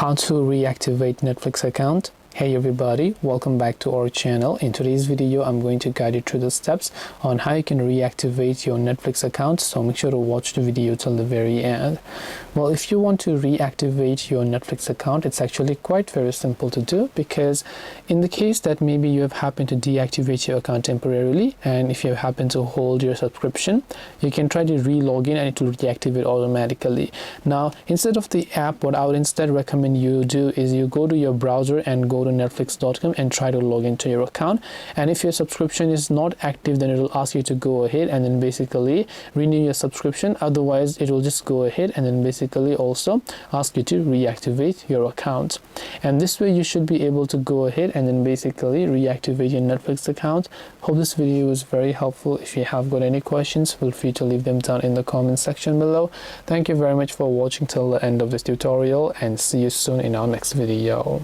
How to reactivate Netflix account. Hey everybody, welcome back to our channel. In today's video I'm going to guide you through the steps on how you can reactivate your Netflix account, so make sure to watch the video till the very end. Well, if you want to reactivate your Netflix account, it's actually quite very simple to do, because in the case that maybe you have happened to deactivate your account temporarily, and if you happen to hold your subscription, you can try to re-log in and it will reactivate automatically. Now, instead of the app, what I would instead recommend you do is you go to your browser and go to netflix.com and try to log into your account. And if your subscription is not active, then it will ask you to go ahead and then basically renew your subscription. Otherwise, it will just go ahead and then basically also ask you to reactivate your account. And this way you should be able to go ahead and then basically reactivate your Netflix account. Hope this video was very helpful. If you have got any questions, feel free to leave them down in the comment section below. Thank you very much for watching till the end of this tutorial, and see you soon in our next video.